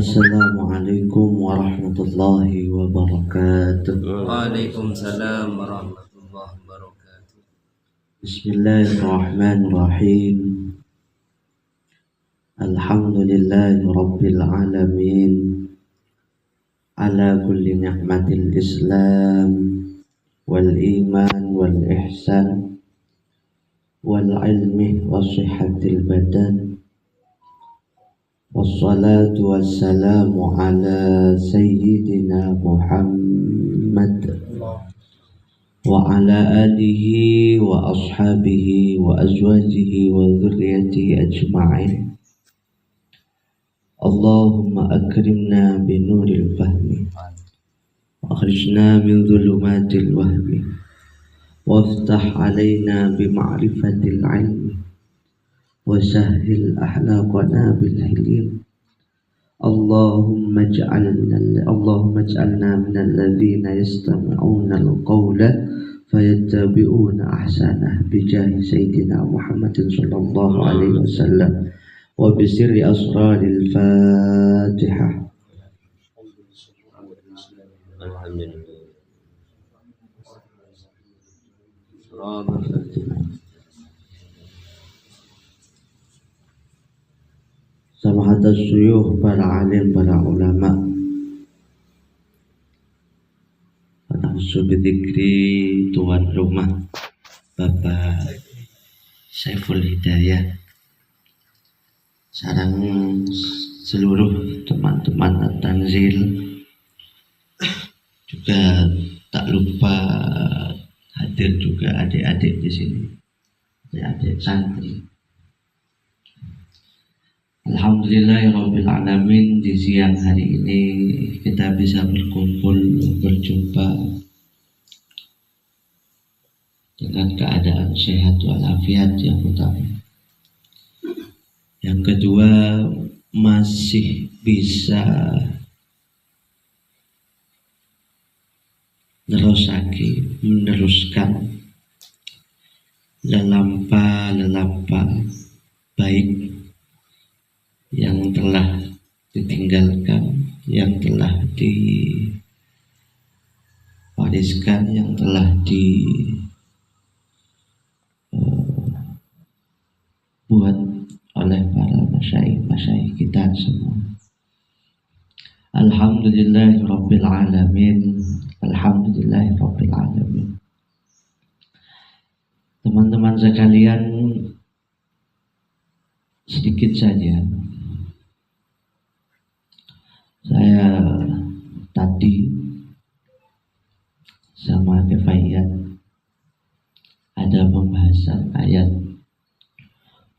Assalamualaikum warahmatullahi wabarakatuh. Waalaikumsalam warahmatullahi wabarakatuh. Bismillahirrahmanirrahim. Alhamdulillahi rabbil alamin. Ala kulli ni'matil islam wal iman wal ihsan wal ilmi wa sihhatil badan. Wassalatu wassalamu ala sayyidina Muhammad wa ala alihi wa ashabihi wa azwajihi wa dhurriyyatihi ajma'in. Allahumma akrimna binuril fahmi wa akhrijna min dhulumatil wahmi waftah alaina bima'rifatil ilmi wasahhil ahlaqana bil hilm. Allahumma ij'alna minal ladzina yastami'una al-qawla fayattabi'una ahsanah bijahi sayyidina Muhammadin sallallahu alaihi wasallam wa bisirri asraril Fatihah. Samahatas suyuh, para alim, para ulama, para subdikri, tuan rumah Bapak Saiful Hidayah, sarang seluruh teman-teman Tanzil, juga tak lupa hadir juga adik-adik di sini, adik-adik santri. Alhamdulillahirabbil alamin, di siang hari ini kita bisa berkumpul, berjumpa dengan keadaan sehat walafiat yang utama. Yang kedua, masih bisa meneruskan lelampa baik yang telah ditinggalkan, yang telah diwariskan, yang telah dibuat oleh para masyayikh kita semua. Alhamdulillahirabbil alamin. Alhamdulillahirabbil alamin. Teman-teman sekalian, sedikit saja saya tadi sama Kefayat ada pembahasan ayat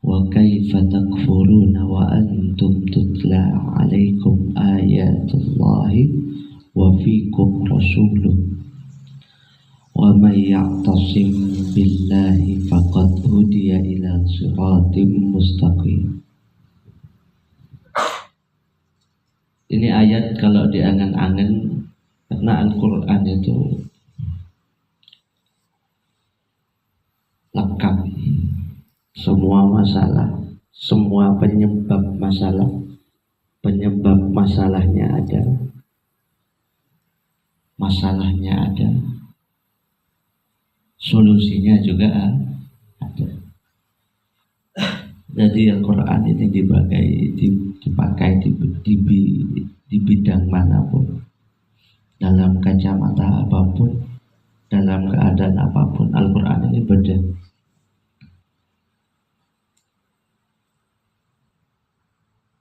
wa kaifa takfuruna wa antum tutla alaikum ayatullahi wa fikum rasuluh wa may ya'tasim billahi faqad hudiya ila siratim mustaqim. Ini ayat kalau diangan-angan, karena Al-Quran itu lengkap, semua masalah, semua penyebab masalahnya ada, solusinya juga ada. Jadi Al-Quran ini dipakai di bidang manapun, dalam kacamata apapun, dalam keadaan apapun, Al-Quran ini beda.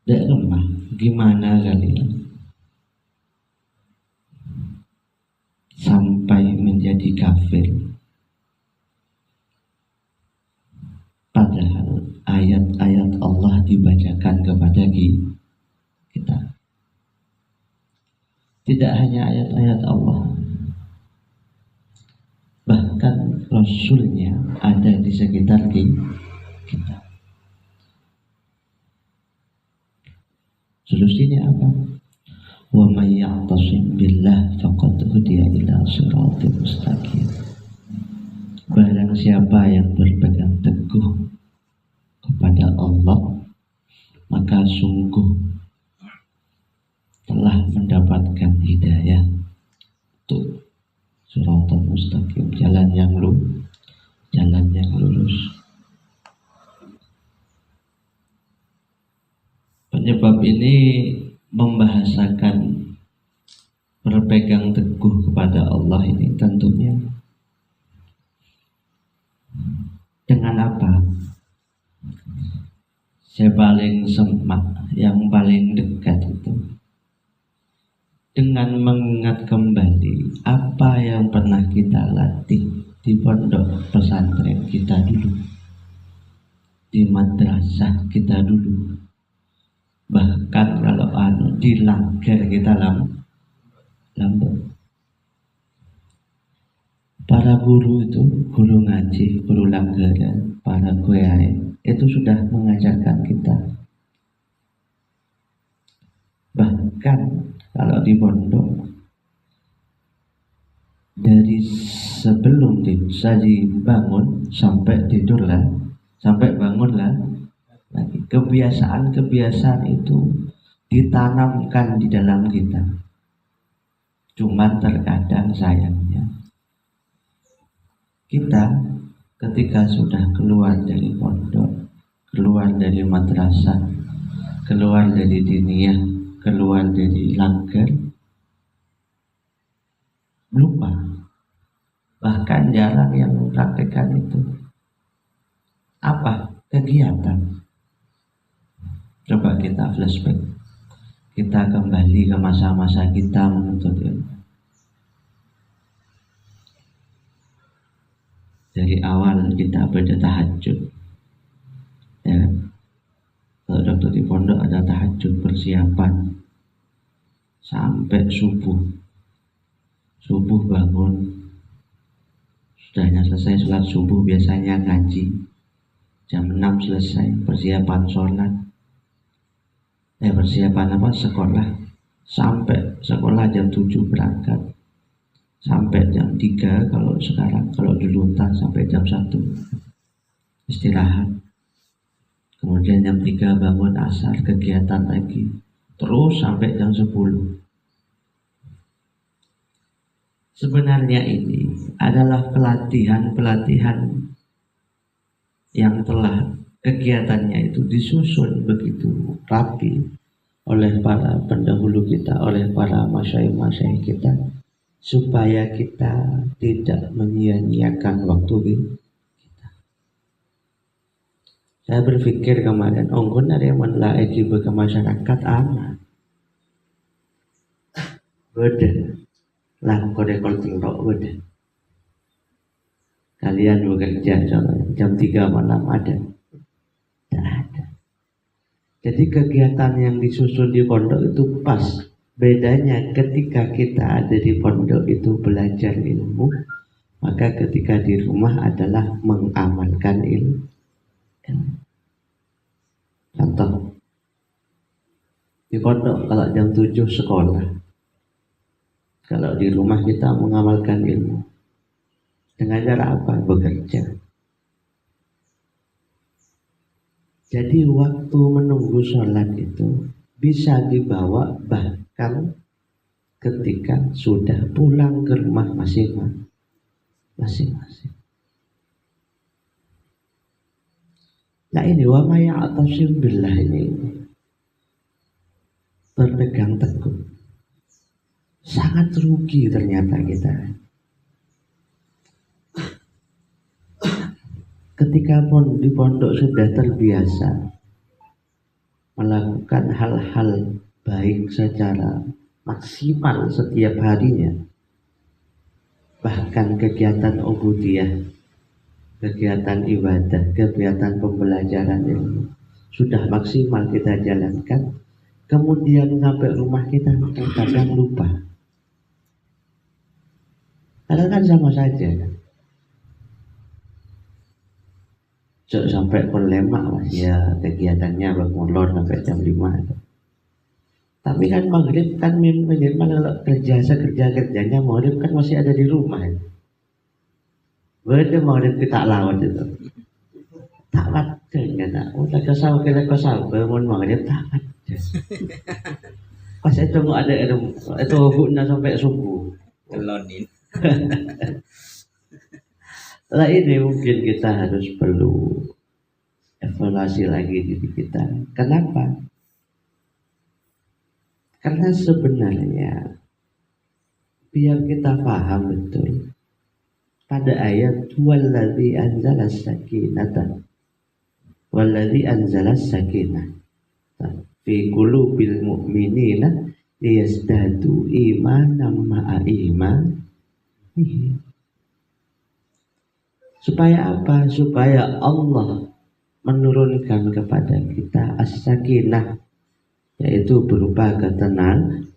Tidak lemah, gimana kalian sampai menjadi kafir, padahal ayat-ayat Allah dibacakan kepada kita. Tidak hanya ayat-ayat Allah, bahkan Rasulnya ada di sekitar kita. Solusinya apa? Wa may ya'tasim billah faqad hudiya ila siratal mustaqim. Barang siapa yang berpegang teguh kepada Allah, maka sungguh Penyebab ini membahasakan berpegang teguh kepada Allah ini tentunya dengan apa? Saya paling semak, yang paling dekat itu dengan mengingat kembali apa yang pernah kita latih di pondok pesantren kita dulu, di madrasah kita dulu, bahkan kalau di lager kita Lampung. Para guru itu, guru ngaji, guru lager, para kiai itu sudah mengajarkan kita. Bahkan kalau di pondok, dari sebelum dibangun sampai tidurlah, sampai bangunlah lagi, kebiasaan itu ditanamkan di dalam kita. Cuman terkadang sayangnya kita ketika sudah keluar dari pondok, keluar dari madrasah, keluar dari diniyah, keluar dari lager, lupa. Bahkan jarang yang mempraktekkan itu. Apa? Kegiatan. Coba kita flashback. Kita kembali ke masa-masa kita menuntut ilmu. Dari awal kita bertahajud. Ya. Kalau dokter di pondok ada tahajud persiapan sampai subuh. Subuh bangun, sudahnya selesai sholat subuh, biasanya ngaji. Jam 6 selesai persiapan sholat. Persiapan sekolah. Sampai sekolah jam 7 berangkat. Sampai jam 3 kalau sekarang, kalau dulu entah sampai jam 1 istirahat. Kemudian jam 3 bangun asar, kegiatan lagi. Terus sampai jam 10. Sebenarnya ini adalah pelatihan yang telah kegiatannya itu disusun begitu rapi oleh para pendahulu kita, oleh para masyayikh kita, supaya kita tidak menyia-nyiakan waktu kita. Saya berpikir kemarin, ongkon ada yang menelaiki ke masyarakat aman. Beda. Lah kode-kode telok beda. Kalian bekerja jam 3 malam ada? Tidak ada. Jadi kegiatan yang disusun di pondok itu pas. Bedanya ketika kita ada di pondok itu belajar ilmu, maka ketika di rumah adalah mengamalkan ilmu. Contoh, di pondok kalau jam 7 sekolah, kalau di rumah kita mengamalkan ilmu. Dengan cara apa? Bekerja. Jadi waktu menunggu sholat itu bisa dibawa bahkan ketika sudah pulang ke rumah masing-masing. Nah ini wa may ya'tasim billah ini berpegang teguh. Sangat rugi ternyata kita. Ketika di pondok sudah terbiasa melakukan hal-hal baik secara maksimal setiap harinya, bahkan kegiatan ubudiyah, kegiatan ibadah, kegiatan pembelajaran ilmu sudah maksimal kita jalankan, kemudian sampai rumah kita kadang lupa. Karena kan sama saja kan. Sampai perlemak ya kegiatannya bermulur sampai jam 5. Tapi kan maghrib kan memang kalau kerjanya maghrib kan masih ada di rumah. Beda maghrib kita lawan itu. Tak ada kan. Udah kesal bangun maghrib tak ada. Pas itu mau ada itu hubungan sampai subuh. Kelonin. Lah ini mungkin kita harus perlu evaluasi lagi diri kita. Kenapa? Karena sebenarnya biar kita paham betul pada ayat wallazi anzala sakinata wallazi anzala sakinah fi qulubil mu'minina liyazdadu imanan ma'a iman. Supaya apa? Supaya Allah menurunkan kepada kita as-sakinah, yaitu berupa ketenangan.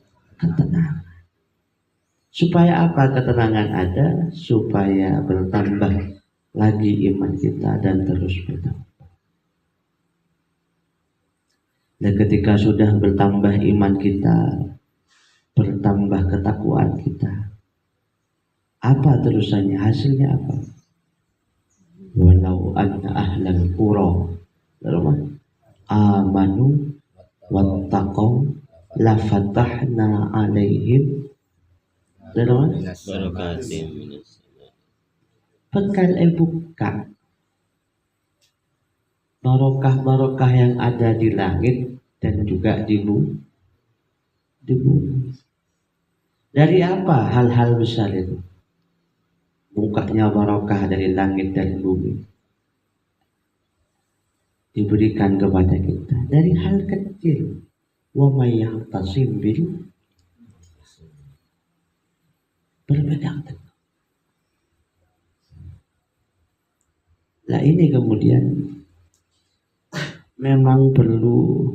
Supaya apa ketenangan ada? Supaya bertambah lagi iman kita dan terus bertambah. Dan ketika sudah bertambah iman kita, bertambah ketakwaan kita, apa terusannya? Hasilnya apa? Walau anna ahlal qura amanu wattaqaw la fatahna alaihim barakatim. bekal buka barokah-barokah yang ada di langit dan juga di bumi. Dari apa hal-hal besar itu? Bukanya barokah dari langit dan bumi diberikan kepada kita dari hal kecil. Wa may yahtasim bil berpedang teguh. Nah ini kemudian memang perlu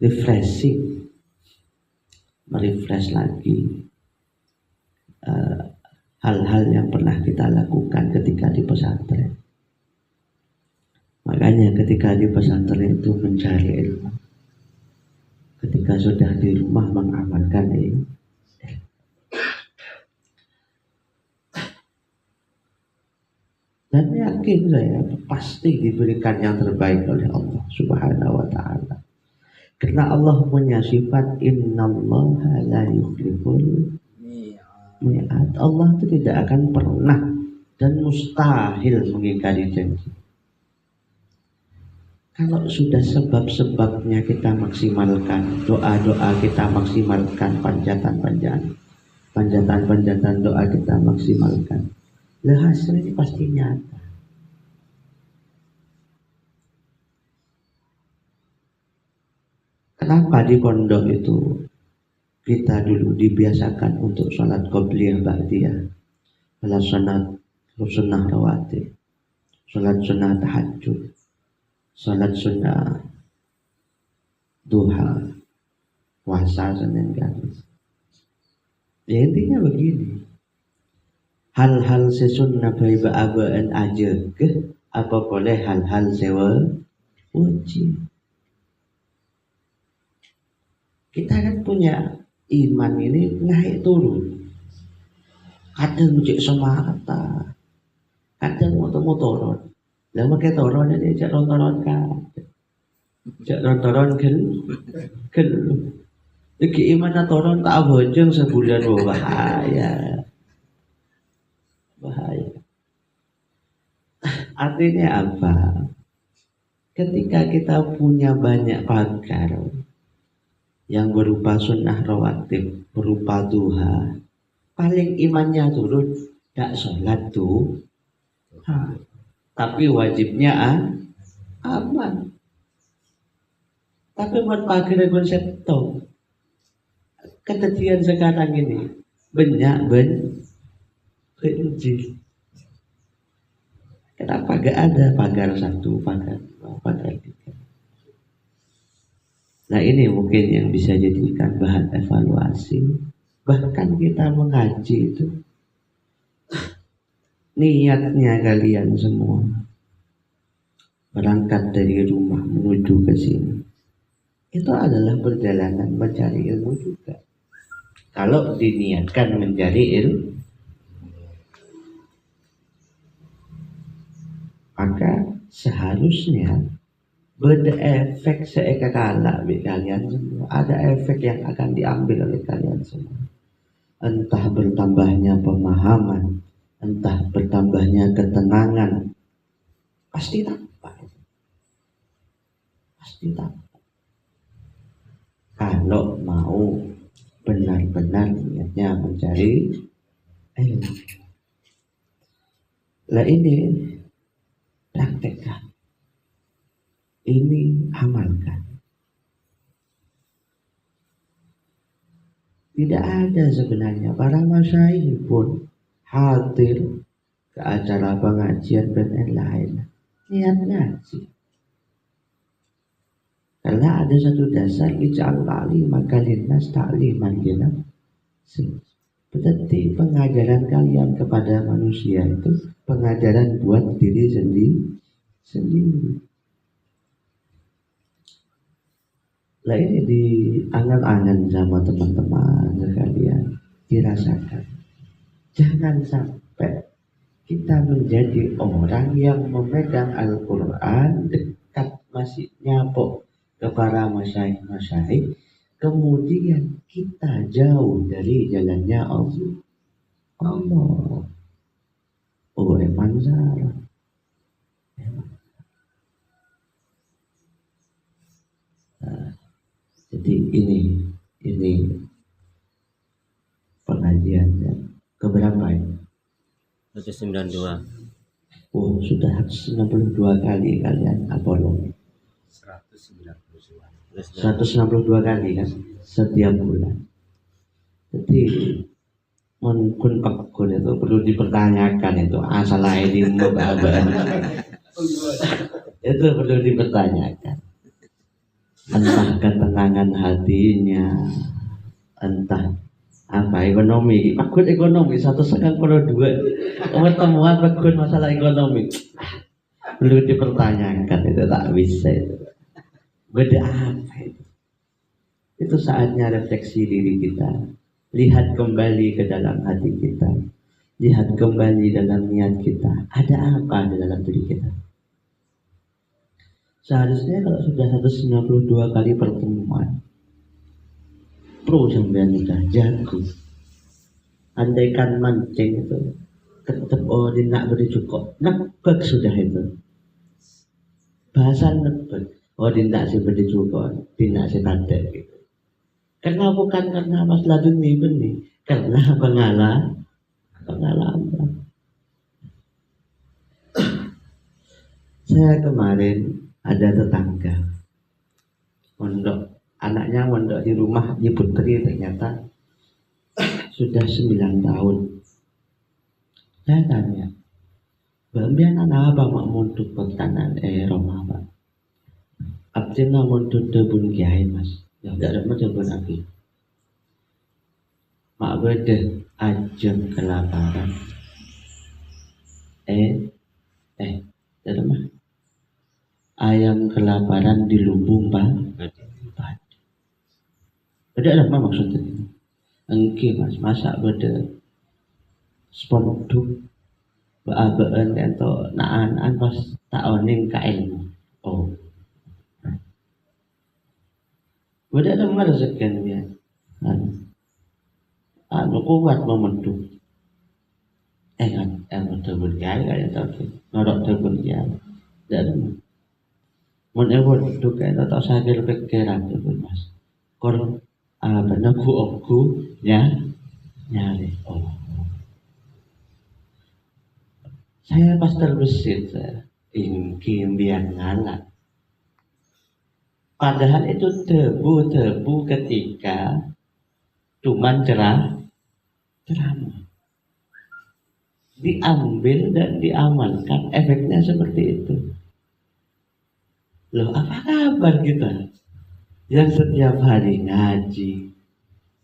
refreshing, merefresh lagi hal-hal yang pernah kita lakukan ketika di pesantren. Makanya ketika di pesantren itu mencari ilmu, ketika sudah di rumah mengamalkan ilmu. Dan yakin saya pasti diberikan yang terbaik oleh Allah Subhanahu wa ta'ala. Karena Allah punya sifat innallaha la yukhliful mi'ad. Allah itu tidak akan pernah dan mustahil mengingkari janji. Kalau sudah sebab-sebabnya kita maksimalkan, doa-doa kita maksimalkan, panjatan doa kita maksimalkan, lah hasilnya pasti nyata. Kenapa di pondok itu kita dulu dibiasakan untuk sholat qobliyah ba'diyah, sholat sunnah rawatib, sholat sunnah tahajud, sholat sunnah duha, puasa Senin Kamis. Ya intinya begini, hal-hal sesunnah baik-baikan aja ke apa boleh hal-hal sewa wajib. Kita kan punya iman ini naik turun, kadang cek semata, kadang motor-motoran. Lah make toron ini cek rontoron kan, cek rontoron gel. Iki iman toron tak bojong sebulan bahaya. Artinya apa? Ketika kita punya banyak pagar yang berupa sunnah rawatib, berupa duha, paling imannya turun, tak sholat tuh, tapi wajibnya aman. Tapi buat pagar konsep toh, kejadian sekarang ini banyak benci. Kenapa gak ada pagar satu, pagar dua, pagar tiga? Nah ini mungkin yang bisa jadikan bahan evaluasi. Bahkan kita mengaji itu, niatnya kalian semua berangkat dari rumah menuju ke sini, itu adalah perjalanan mencari ilmu juga. Kalau diniatkan mencari ilmu, maka seharusnya berefek seekakala bagi kalian semua. Ada efek yang akan diambil oleh kalian semua. Entah bertambahnya pemahaman, entah bertambahnya ketenangan, pasti tampak. Pasti tampak. kalau mau benar-benar niatnya mencari ilmu. Lah ini praktekkan, ini amalkan. Tidak ada sebenarnya para masyayikh pun hadir ke acara pengajian dan lain-lain niat ngaji. Karena ada satu dasar ij'al ta'lima kalinnas ta'liman linafsi. Berarti pengajaran kalian kepada manusia itu pengajaran buat diri sendiri. Lah ini diangan-angan sama teman-teman sekalian, dirasakan. Jangan sampai kita menjadi orang yang memegang Al-Quran dekat masih nyapok kepada masyayikh, kemudian kita jauh dari jalannya Allah. Eman salah. Jadi ini pengajian keberapa ya? 192. Oh, sudah 162 kali kalian apolog. 162 kali kan setiap bulan. Jadi kun pekun itu perlu dipertanyakan itu asal ini mubahaban. Itu perlu dipertanyakan. Entah ketenangan hatinya, entah apa ekonomi, pekun ekonomi 192 pertemuan pekun masalah ekonomi perlu dipertanyakan, itu tak bisa itu. Beda apa itu? Itu saatnya refleksi diri kita, lihat kembali ke dalam hati kita, lihat kembali dalam niat kita, ada apa di dalam diri kita. Seharusnya kalau sudah 192 kali pertemuan, pro sampean udah jago. Andaikan mancing itu tetap nak beri cukup, nebak sudah itu. Bahasa nebak, tidak sih beri cukup, tidak sih tanda gitu. Karena bukan karena masalah dunia ini, karena pengalaman. Saya kemarin ada tetangga mondok, anaknya mondok di rumah di Putri, ternyata sudah 9 tahun. Saya tanya, "Bambian anak apa mak mondok pekanan rumah Pak?" Abdina mondok debun kiai Mas. Ya enggak ada debun lagi. Mak beda ajeng kelaparan. Ada mah ayam kelaparan di lubung padi. Ada apa maksudnya? Engki Mas, masak beda sponduk baan atau naan pas tak oning kain. Oh, beda ada mana sekian dia. Kuat memenduk. Betul berjaya kayak tadi. Norok terberjaya. Dan menewar duduk kayak tak sadar pikiran tu Mas. Kor benar ku nyari. Oh. Saya pas terbesit saya. Ingin biar ngalah. Padahal itu debu ketika cuman cerah. Diambil dan diamalkan, efeknya seperti itu. Loh, apa kabar kita yang setiap hari ngaji,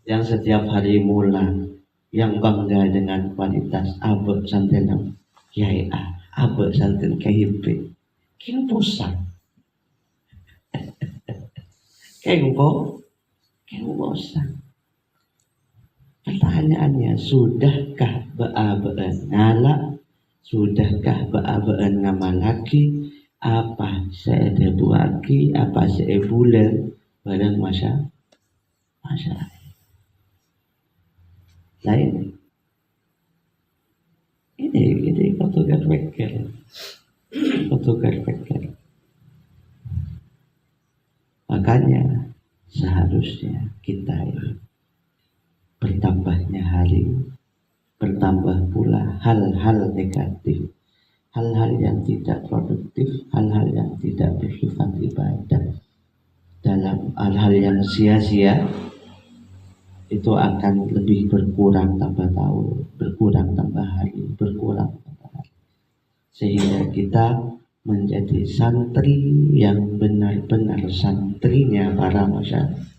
yang setiap hari mulang, yang bangga dengan kualitas abek santen kiai A, abek santen kiai B, kini pusat, kini bosan. Pertanyaannya, sudahkah ba'aba'an ngalak? Sudahkah ba'aba'an ngamalaki? Apa saya buaki? Apa saya bulan? Barang masyarakat lain. Ini fotogar pikir. Makanya seharusnya kita ini bertambahnya hari, bertambah pula hal-hal negatif, hal-hal yang tidak produktif, hal-hal yang tidak bersifat ibadah. Dalam hal-hal yang sia-sia itu akan lebih berkurang tambah tahun, berkurang tambah hari, berkurang tambah hari. Sehingga kita menjadi santri yang benar-benar santrinya para masyarakat.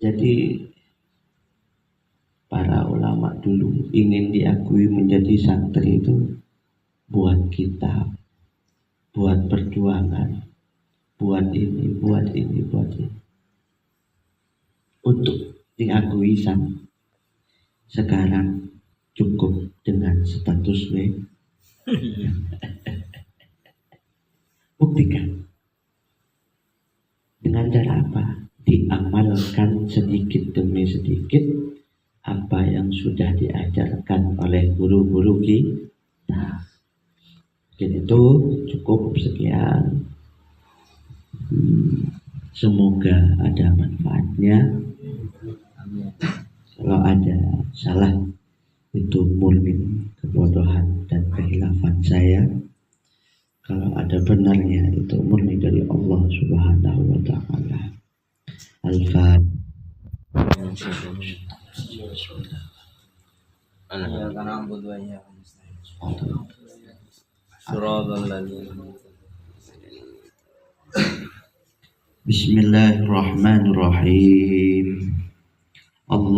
Jadi para ulama dulu ingin diakui menjadi santri itu buat kita, buat perjuangan, buat ini, buat ini, buat ini. Untuk diakui sama. Sekarang cukup dengan status W. Buktikan. Dengan cara apa? Diamalkan sedikit demi sedikit apa yang sudah diajarkan oleh guru-guru kita. Jadi itu cukup sekian. Semoga ada manfaatnya. Kalau ada salah itu murni kebodohan dan kehilafan saya. Kalau ada benarnya itu murni dari Allah Subhanahu wa taala. Al-Fatihah. Bismillahirrahmanirrahim. Allah